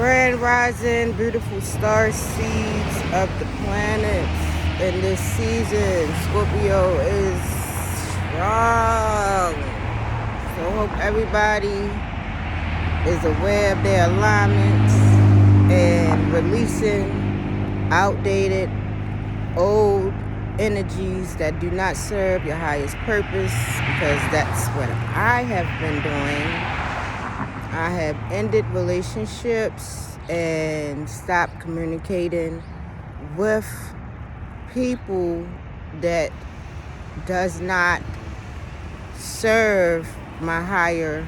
Grand rising, beautiful star seeds of the planets in this season. Scorpio is strong. So hope everybody is aware of their alignments and releasing outdated, old energies that do not serve your highest purpose, because that's what I have been doing. I have ended relationships and stopped communicating with people that does not serve my higher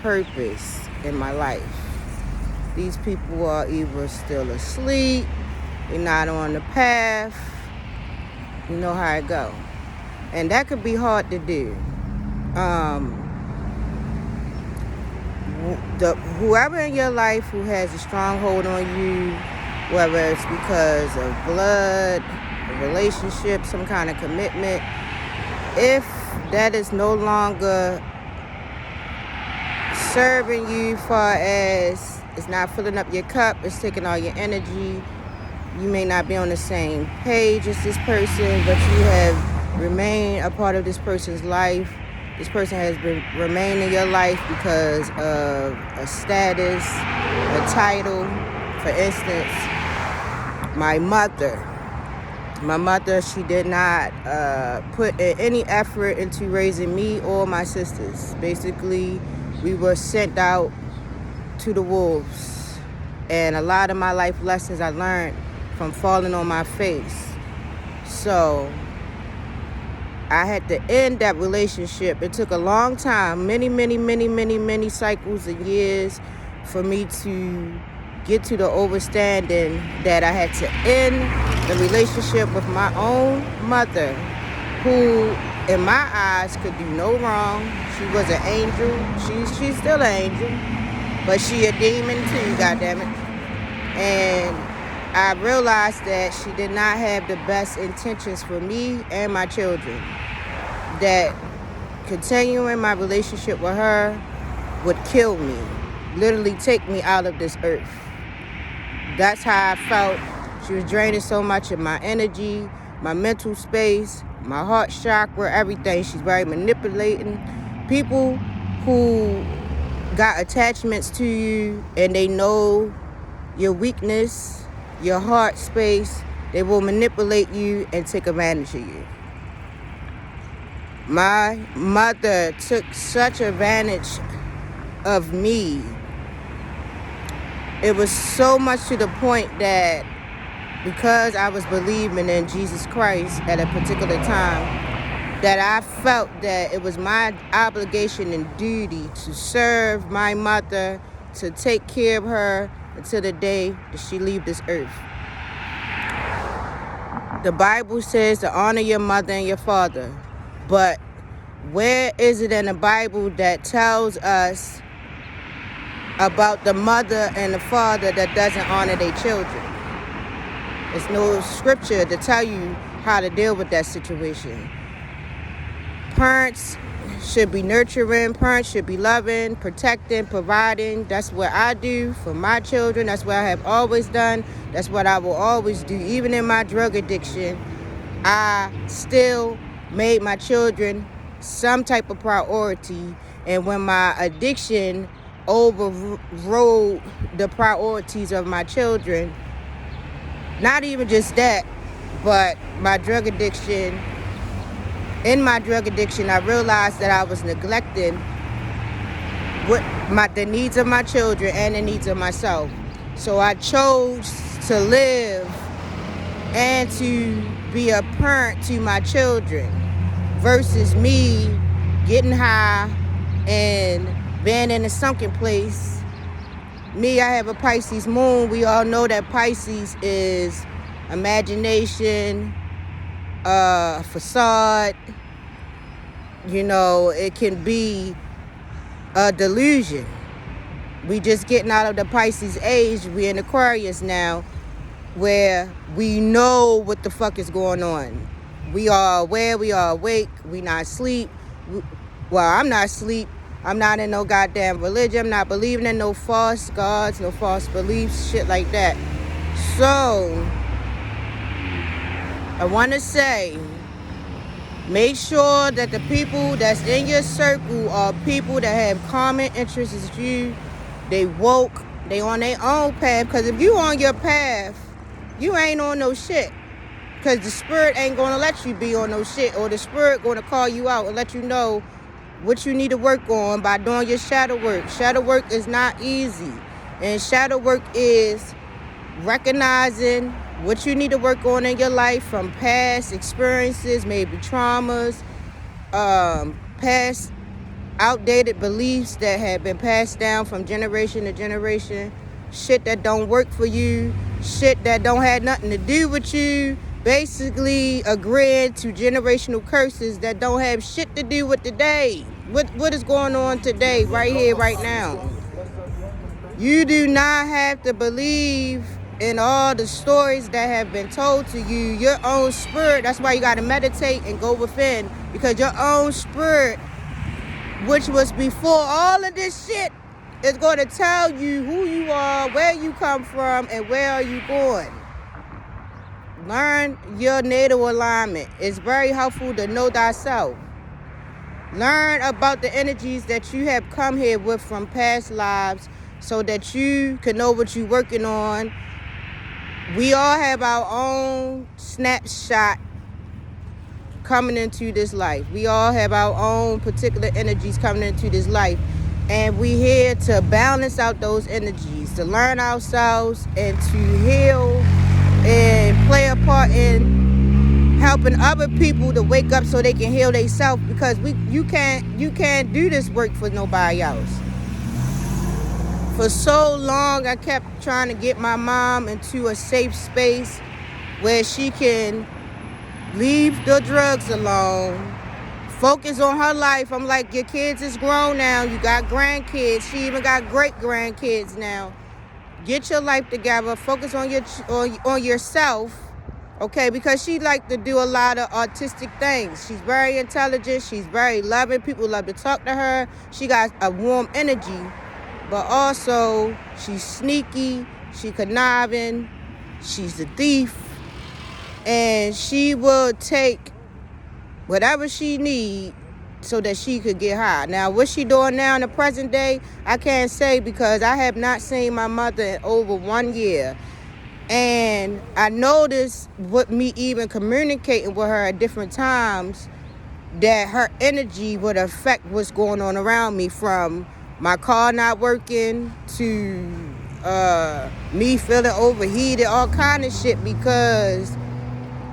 purpose in my life. These people are either still asleep, they're not on the path. You know how it go. And that could be hard to do. Whoever in your life who has a stronghold on you, whether it's because of blood, a relationship, some kind of commitment, if that is no longer serving you, far as it's not filling up your cup, it's taking all your energy, you may not be on the same page as this person, but you have remained a part of this person's life. This person has been remained in your life because of a status, a title. For instance, my mother, she did not put any effort into raising me or my sisters. Basically, we were sent out to the wolves. And a lot of my life lessons I learned from falling on my face. So I had to end that relationship. It took a long time, many cycles and years for me to get to the understanding that I had to end the relationship with my own mother, who in my eyes could do no wrong. She was an angel. She's still an angel, but she a demon too, goddammit. And I realized that she did not have the best intentions for me and my children. That continuing my relationship with her would kill me, literally take me out of this earth. That's how I felt. She was draining so much of my energy, my mental space, my heart chakra, everything. She's very manipulating. People who got attachments to you and they know your weakness, your heart space, they will manipulate you and take advantage of you. My mother took such advantage of me. It was so much to the point that because I was believing in Jesus Christ at a particular time, that I felt that it was my obligation and duty to serve my mother, to take care of her until the day that she leave this earth. The Bible says to honor your mother and your father. But where is it in the Bible that tells us about the mother and the father that doesn't honor their children? There's no scripture to tell you how to deal with that situation. Parents should be nurturing. Parents should be loving, protecting, providing. That's what I do for my children. That's what I have always done. That's what I will always do. Even in my drug addiction, I still made my children some type of priority. And when my addiction overrode the priorities of my children, not even just that, but my drug addiction. In my drug addiction, I realized that I was neglecting the needs of my children and the needs of myself. So I chose to live and to be a parent to my children versus me getting high and being in a sunken place. Me, I have a Pisces moon. We all know that Pisces is imagination, facade. You know, it can be a delusion. We just getting out of the Pisces age. We in Aquarius now, where we know what the fuck is going on. We are aware, we are awake, we not asleep. Well, I'm not asleep. I'm not in no goddamn religion. I'm not believing in no false gods, no false beliefs, shit like that. So, I want to say, make sure that the people that's in your circle are people that have common interests as you. They woke. They on their own path. Because if you on your path, you ain't on no shit. Because the spirit ain't going to let you be on no shit. Or the spirit going to call you out and let you know what you need to work on by doing your shadow work. Shadow work is not easy. And shadow work is recognizing what you need to work on in your life from past experiences, maybe traumas, past outdated beliefs that have been passed down from generation to generation, shit that don't work for you, shit that don't have nothing to do with you, basically agreeing to generational curses that don't have shit to do with today. What is going on today, right here, right now? You do not have to believe in all the stories that have been told to you. Your own spirit, that's why you got to meditate and go within, because your own spirit, which was before all of this shit, is going to tell you who you are, where you come from, and where are you going. Learn your natal alignment. It's very helpful to know thyself. Learn about the energies that you have come here with from past lives so that you can know what you're working on. We all have our own snapshot coming into this life. We all have our own particular energies coming into this life. And we're here to balance out those energies, to learn ourselves and to heal and play a part in helping other people to wake up so they can heal themselves, because you can't do this work for nobody else. For so long, I kept trying to get my mom into a safe space where she can leave the drugs alone, focus on her life. I'm like, your kids is grown now. You got grandkids. She even got great grandkids now. Get your life together. Focus on yourself. Okay, because she like to do a lot of artistic things. She's very intelligent. She's very loving. People love to talk to her. She got a warm energy, but also she's sneaky. She conniving. She's a thief, and she will take whatever she need so that she could get high. Now, what she doing now in the present day, I can't say, because I have not seen my mother in over 1 year. And I noticed with me even communicating with her at different times that her energy would affect what's going on around me, from my car not working to me feeling overheated, all kind of shit, because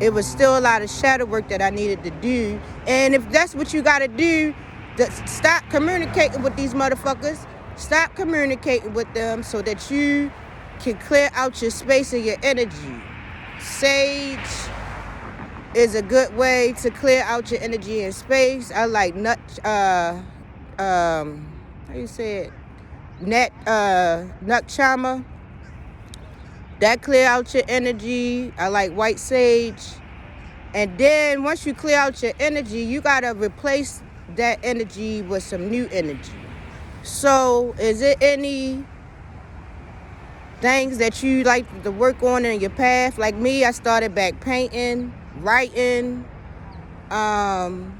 it was still a lot of shadow work that I needed to do. And if that's what you got to do, stop communicating with these motherfuckers. Stop communicating with them so that you can clear out your space and your energy. Sage is a good way to clear out your energy and space. I like how you say it? Nut chama. That clear out your energy. I like white sage. And then once you clear out your energy, you gotta replace that energy with some new energy. So is it any things that you like to work on in your path? Like me, I started back painting, writing. I'm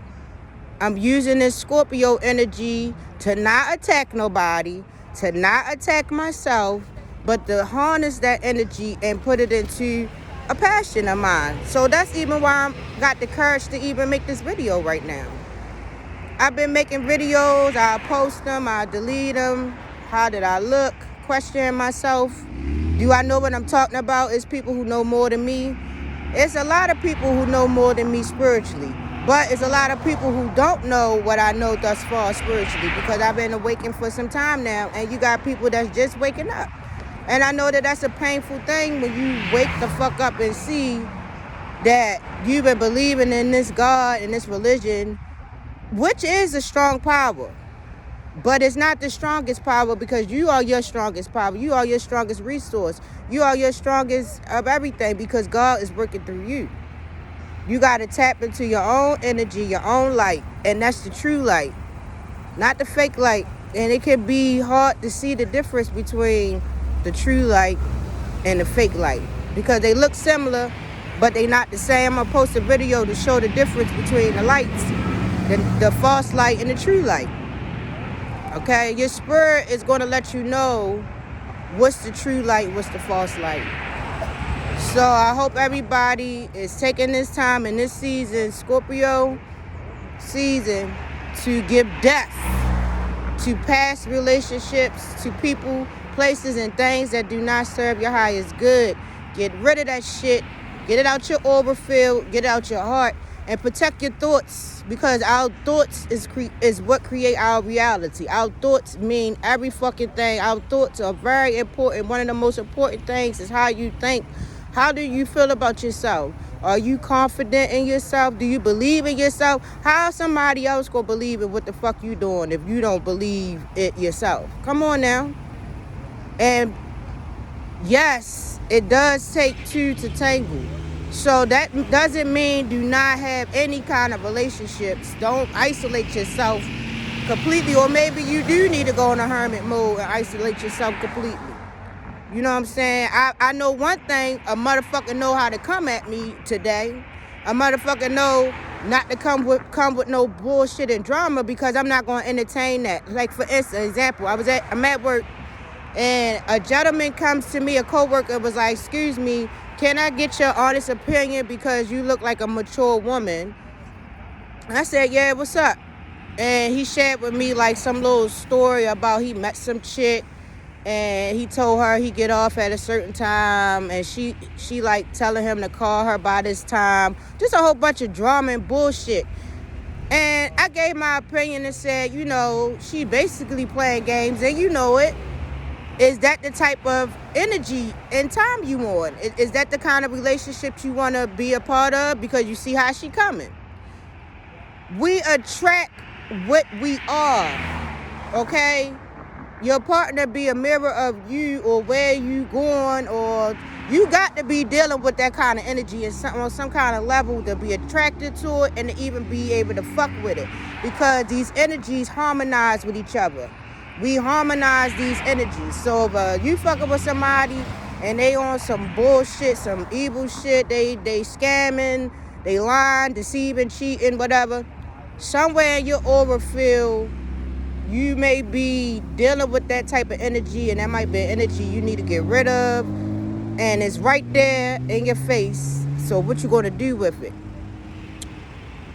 using this Scorpio energy to not attack nobody, to not attack myself, but to harness that energy and put it into a passion of mine. So that's even why I got the courage to even make this video right now. I've been making videos, I post them, I delete them. How did I look? Questioning myself. Do I know what I'm talking about? It's people who know more than me. It's a lot of people who know more than me spiritually. But it's a lot of people who don't know what I know thus far spiritually, because I've been awakened for some time now, and you got people that's just waking up. And I know that that's a painful thing when you wake the fuck up and see that you've been believing in this God and this religion, which is a strong power. But it's not the strongest power, because you are your strongest power. You are your strongest resource. You are your strongest of everything, because God is working through you. You got to tap into your own energy, your own light, and that's the true light. not the fake light. And it can be hard to see the difference between the true light and the fake light because they look similar, but they not the same. I'm gonna post a video to show the difference between the lights, the false light and the true light. Okay, your spirit is gonna let you know what's the true light, what's the false light. So I hope everybody is taking this time in this season, Scorpio season, to give depth to past relationships, to people, places, and things that do not serve your highest good. Get rid of that shit. Get it out your aura field. Get it out your heart. And protect your thoughts, because our thoughts is what create our reality. Our thoughts mean every fucking thing. Our thoughts are very important. One of the most important things is how you think. How do you feel about yourself? Are you confident in yourself? Do you believe in yourself? How somebody else gonna believe in what the fuck you doing if you don't believe it yourself? Come on now. And yes, it does take two to tangle. So that doesn't mean do not have any kind of relationships. Don't isolate yourself completely. Or maybe you do need to go in a hermit mode and isolate yourself completely. You know what I'm saying? I know one thing, a motherfucker know how to come at me today. A motherfucker know not to come with no bullshit and drama, because I'm not going to entertain that. Like, for instance, example, I'm at work, and a gentleman comes to me, a coworker, was like, excuse me, can I get your honest opinion because you look like a mature woman? And I said, yeah, what's up? And he shared with me like some little story about he met some chick, and he told her he get off at a certain time, and she like telling him to call her by this time. Just a whole bunch of drama and bullshit. And I gave my opinion and said, you know, she basically playing games, and you know it. Is that the type of energy and time you want? Is that the kind of relationships you want to be a part of? Because you see how she coming. We attract what we are, okay? Your partner be a mirror of you, or where you going, or you got to be dealing with that kind of energy on some kind of level to be attracted to it and to even be able to fuck with it, because these energies harmonize with each other. We harmonize these energies. So if you fucking with somebody and they on some bullshit, some evil shit, they scamming, they lying, deceiving, cheating, whatever, somewhere in your aura field, you may be dealing with that type of energy, and that might be an energy you need to get rid of, and it's right there in your face. So what you gonna do with it?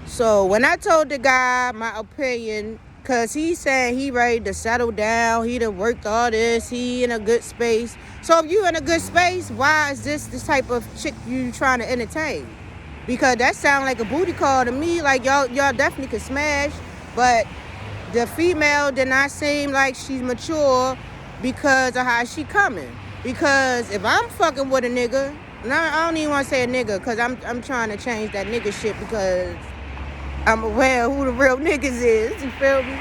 So when I told the guy my opinion, because he said he ready to settle down, he done worked all this, he in a good space. So if you in a good space, why is this type of chick you trying to entertain? Because that sound like a booty call to me. Like y'all definitely could smash, but the female did not seem like she's mature because of how she coming. Because if I'm fucking with a nigga, and I don't even want to say a nigga, because I'm trying to change that nigga shit, because I'm aware of who the real niggas is, you feel me?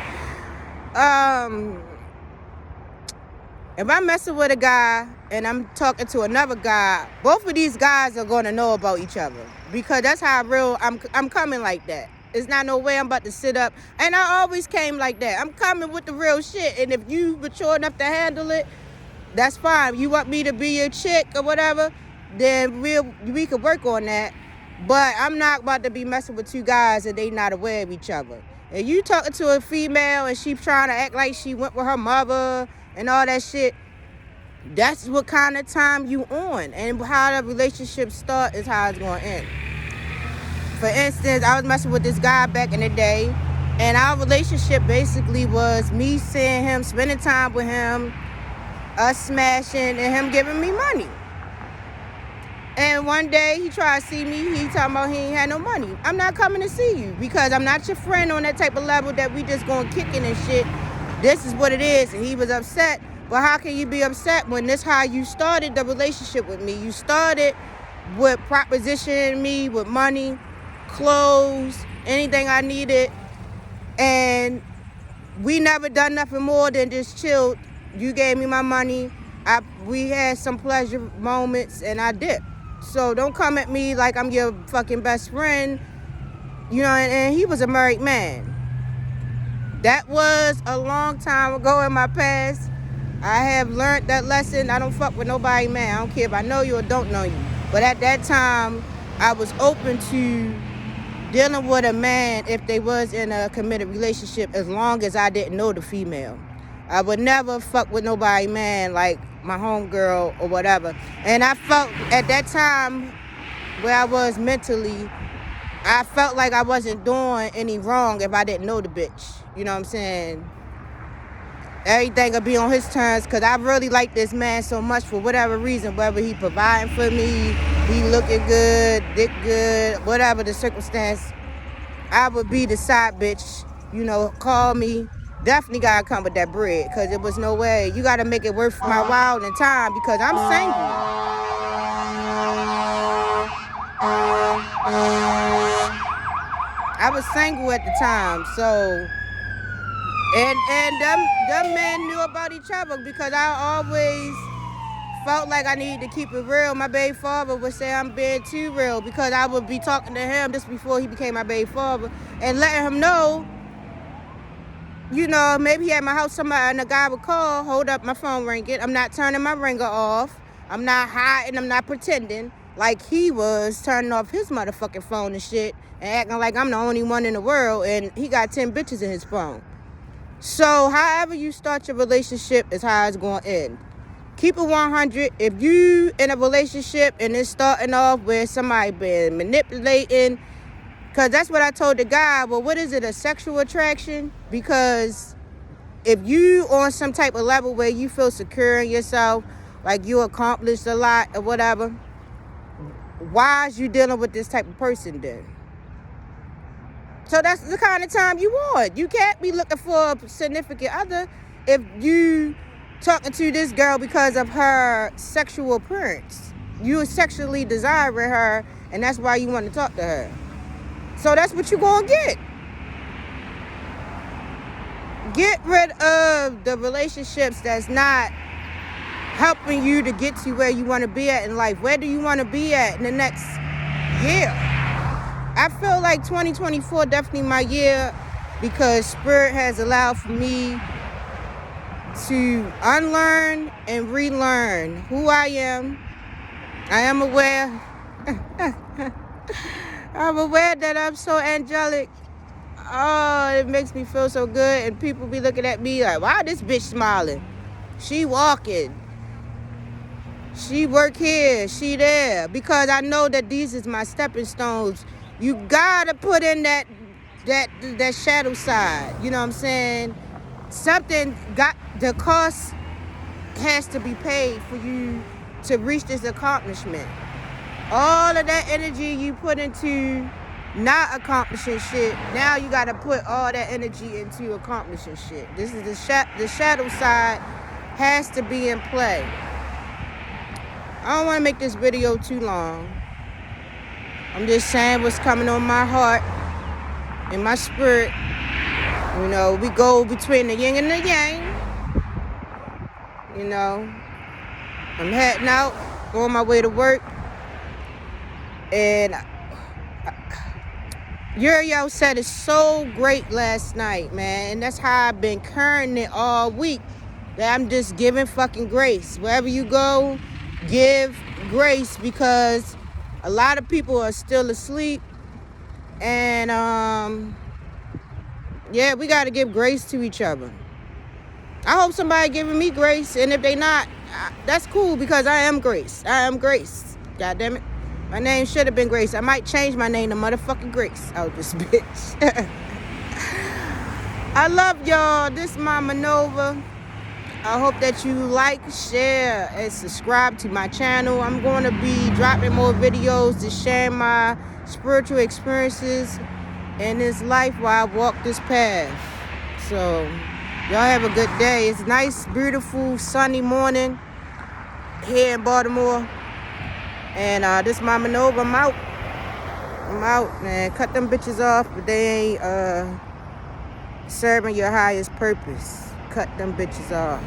If I'm messing with a guy and I'm talking to another guy, both of these guys are going to know about each other, because that's how real I'm coming like that. It's not no way I'm about to sit up. And I always came like that. I'm coming with the real shit. And if you mature enough to handle it, that's fine. You want me to be your chick or whatever, then we could work on that. But I'm not about to be messing with two guys and they not aware of each other. If you talking to a female and she trying to act like she went with her mother and all that shit, that's what kind of time you on. And how the relationship start is how it's going to end. For instance, I was messing with this guy back in the day, and our relationship basically was me seeing him, spending time with him, us smashing, and him giving me money. And one day he tried to see me. He talking about he ain't had no money. I'm not coming to see you, because I'm not your friend on that type of level that we just going kicking and shit. This is what it is. And he was upset. But how can you be upset when this how you started the relationship with me? You started with propositioning me with money, clothes, anything I needed. And we never done nothing more than just chilled. You gave me my money. We had some pleasure moments, and I dipped. So don't come at me like I'm your fucking best friend. You know, and he was a married man. That was a long time ago in my past. I have learned that lesson. I don't fuck with nobody, man. I don't care if I know you or don't know you. But at that time, I was open to dealing with a man if they was in a committed relationship, as long as I didn't know the female. I would never fuck with nobody, man, like my homegirl or whatever. And I felt at that time where I was mentally, I felt like I wasn't doing any wrong if I didn't know the bitch. You know what I'm saying? Everything will be on his terms, because I really like this man so much for whatever reason, whether he providing for me, he looking good, dick good, whatever the circumstance. I would be the side bitch, you know, call me. Definitely got to come with that bread, because it was no way. You got to make it worth my while and time, because I'm single. I was single at the time, so... And them men knew about each other, because I always felt like I needed to keep it real. My baby father would say I'm being too real, because I would be talking to him just before he became my baby father and letting him know, you know, maybe he at my house, somebody, and a guy would call, hold up, my phone ringing. I'm not turning my ringer off. I'm not hiding. I'm not pretending like he was turning off his motherfucking phone and shit and acting like I'm the only one in the world and he got 10 bitches in his phone. So however you start your relationship is how it's going to end. Keep it 100. If you in a relationship and it's starting off with somebody been manipulating, because that's what I told the guy, well, what is it, a sexual attraction? Because if you on some type of level where you feel secure in yourself, like you accomplished a lot or whatever, why is you dealing with this type of person then? So that's the kind of time you want. You can't be looking for a significant other if you talking to this girl because of her sexual appearance. You sexually desiring her, and that's why you want to talk to her. So that's what you're going to get. Get rid of the relationships that's not helping you to get to where you want to be at in life. Where do you want to be at in the next year? I feel like 2024 definitely my year, because Spirit has allowed for me to unlearn and relearn who I am. I am aware. I'm aware that I'm so angelic. Oh, it makes me feel so good. And people be looking at me like, why this bitch smiling? She walking. She work here. She there. Because I know that these is my stepping stones. You gotta put in that shadow side. You know what I'm saying? Something got, the cost has to be paid for you to reach this accomplishment. All of that energy you put into not accomplishing shit, now you gotta put all that energy into accomplishing shit. This is the shadow side has to be in play. I don't want to make this video too long. I'm just saying what's coming on my heart and my spirit. You know, we go between the yin and the yang. You know, I'm heading out, on my way to work. And Uriel said it's so great last night, man. And that's how I've been carrying it all week. That I'm just giving fucking grace. Wherever you go, give grace, because a lot of people are still asleep. And, yeah, we got to give grace to each other. I hope somebody giving me grace. And if they not, that's cool, because I am Grace. I am Grace. God damn it. My name should have been Grace. I might change my name to motherfucking Grace out this bitch. I love y'all. This is Mama Nova. I hope that you like, share, and subscribe to my channel. I'm going to be dropping more videos to share my spiritual experiences in this life while I walk this path. So, y'all have a good day. It's nice, beautiful, sunny morning here in Baltimore. And this Mama Nova, I'm out. I'm out, man. Cut them bitches off, but they ain't serving your highest purpose. Cut them bitches off.